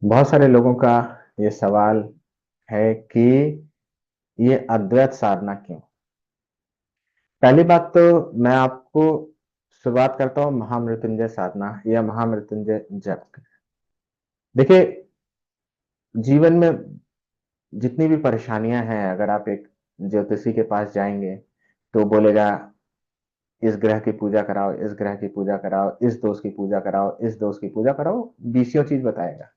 बहुत सारे लोगों का ये सवाल है कि ये अद्वैत साधना क्यों? पहली बात तो मैं आपको शुरुआत करता हूँ महामृत्युंजय साधना या महामृत्युंजय जप। देखिए, जीवन में जितनी भी परेशानियां हैं, अगर आप एक ज्योतिषी के पास जाएंगे तो बोलेगा इस ग्रह की पूजा कराओ, इस ग्रह की पूजा कराओ, इस दोष की पूजा कराओ, इस दोष की पूजा कराओ, बीसियों चीज बताएगा।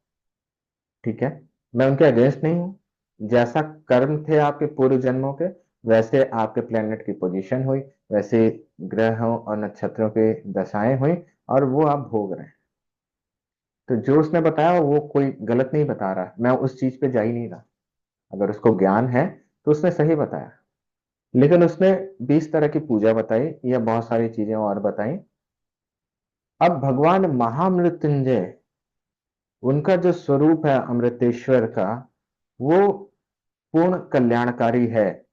ठीक है, मैं उनके अगेंस्ट नहीं हूं। जैसा कर्म थे आपके पूर्व जन्मों के, वैसे आपके प्लेनेट की पोजीशन हुई, वैसे ग्रहों और नक्षत्रों की दशाएं हुई, और वो आप भोग रहे हैं। तो जो उसने बताया वो कोई गलत नहीं बता रहा, मैं उस चीज पे जा ही नहीं रहा। अगर उसको ज्ञान है तो उसने सही बताया। लेकिन उसने 20 तरह की पूजा बताई या बहुत सारी चीजें और बताई। अब भगवान महामृत्युंजय, उनका जो स्वरूप है अमृतेश्वर का, वो पूर्ण कल्याणकारी है।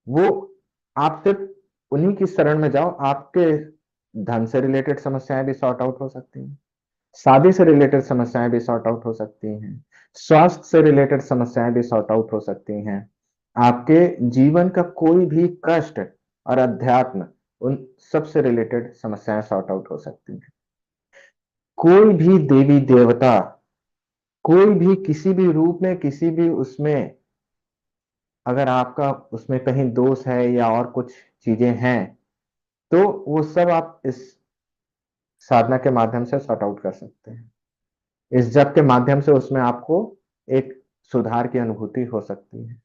वो आप सिर्फ उन्हीं की शरण में जाओ, आपके धन से रिलेटेड समस्याएं भी सॉर्ट आउट हो सकती हैं, शादी से रिलेटेड समस्याएं भी सॉर्ट आउट हो सकती हैं, स्वास्थ्य से रिलेटेड समस्याएं भी सॉर्ट आउट हो सकती हैं, आपके जीवन का कोई भी कष्ट और अध्यात्म, उन सब से रिलेटेड समस्याएं सॉर्ट आउट हो सकती हैं। कोई भी देवी देवता, कोई भी किसी भी रूप में, किसी भी उसमें, अगर आपका उसमें कहीं दोष है या और कुछ चीजें हैं, तो वो सब आप इस साधना के माध्यम से सॉर्ट आउट कर सकते हैं। इस जप के माध्यम से उसमें आपको एक सुधार की अनुभूति हो सकती है।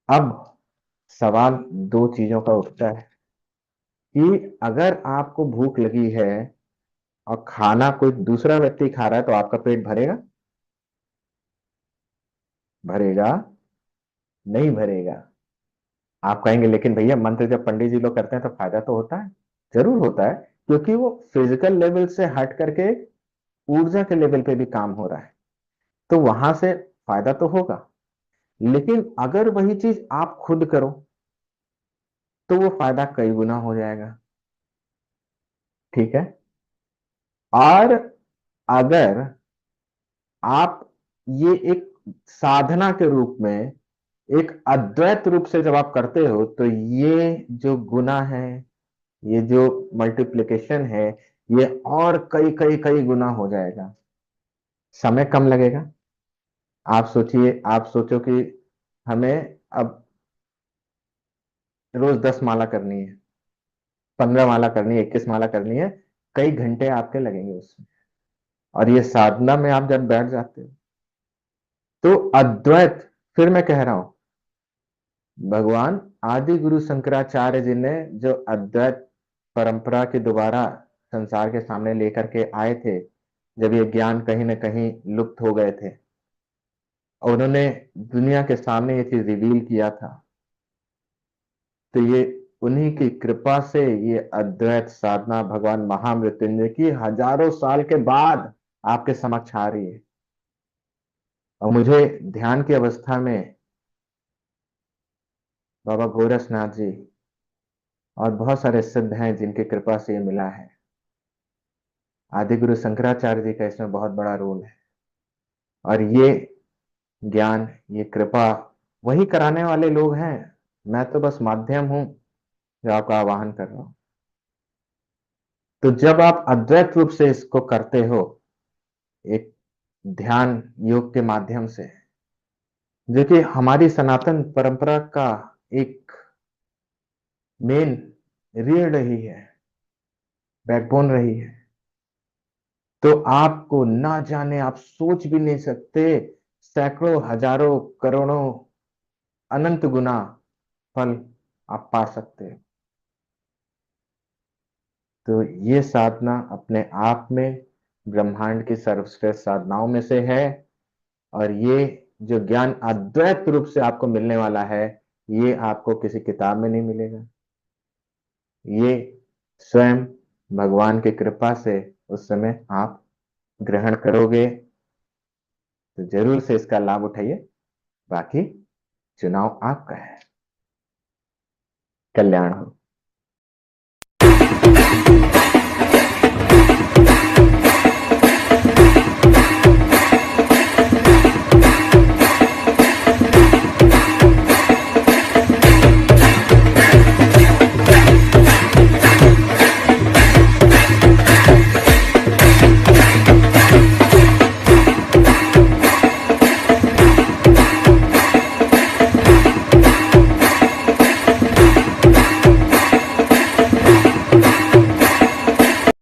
अब सवाल दो चीजों का उठता है कि अगर आपको भूख लगी है और खाना कोई दूसरा व्यक्ति खा रहा है तो आपका पेट भरेगा? भरेगा? नहीं भरेगा। आप कहेंगे लेकिन भैया मंत्र जब पंडित जी लोग करते हैं तो फायदा तो होता है। जरूर होता है, क्योंकि वो फिजिकल लेवल से हट करके ऊर्जा के लेवल पे भी काम हो रहा है, तो वहां से फायदा तो होगा। लेकिन अगर वही चीज आप खुद करो तो वो फायदा कई गुना हो जाएगा। ठीक है। और अगर आप ये एक साधना के रूप में, एक अद्वैत रूप से जब आप करते हो, तो ये जो गुना है, ये जो मल्टीप्लिकेशन है, ये और कई कई कई गुना हो जाएगा। समय कम लगेगा। आप सोचिए, आप सोचो कि हमें अब रोज 10 माला करनी है, 15 माला करनी है, 21 माला करनी है, कई घंटे आपके लगेंगे उसमें। और ये साधना में आप जब बैठ जाते हो तो अद्वैत, फिर मैं कह रहा हूं, भगवान आदि गुरु शंकराचार्य जी ने जो अद्वैत परंपरा के दोबारा संसार के सामने लेकर के आए थे, जब ये ज्ञान कहीं ना कहीं लुप्त हो गए थे, और उन्होंने दुनिया के सामने ये चीज रिवील किया था, तो ये उन्हीं की कृपा से ये अद्वैत साधना भगवान महामृत्युंजय की हजारों साल के बाद आपके समक्ष आ रही है। और मुझे ध्यान की अवस्था में बाबा गोरखनाथ जी और बहुत सारे सिद्ध हैं जिनकी कृपा से ये मिला है। आदि गुरु शंकराचार्य जी का इसमें बहुत बड़ा रोल है। और ये ज्ञान, ये कृपा वही कराने वाले लोग हैं। मैं तो बस माध्यम हूं जो आपका आवाहन कर रहा हूं। तो जब आप अद्वैत रूप से इसको करते हो, एक ध्यान योग के माध्यम से, जो कि हमारी सनातन परंपरा का एक मेन रीढ़ रही है, बैकबोन रही है, तो आपको ना जाने, आप सोच भी नहीं सकते, सैकड़ों, हजारों, करोड़ों, अनंत गुना फल आप पा सकते हैं। तो ये साधना अपने आप में ब्रह्मांड की सर्वश्रेष्ठ साधनाओं में से है। और ये जो ज्ञान अद्वैत रूप से आपको मिलने वाला है, ये आपको किसी किताब में नहीं मिलेगा। ये स्वयं भगवान की कृपा से उस समय आप ग्रहण करोगे, तो जरूर से इसका लाभ उठाइए। बाकी चुनाव आपका है। कल्याण हो।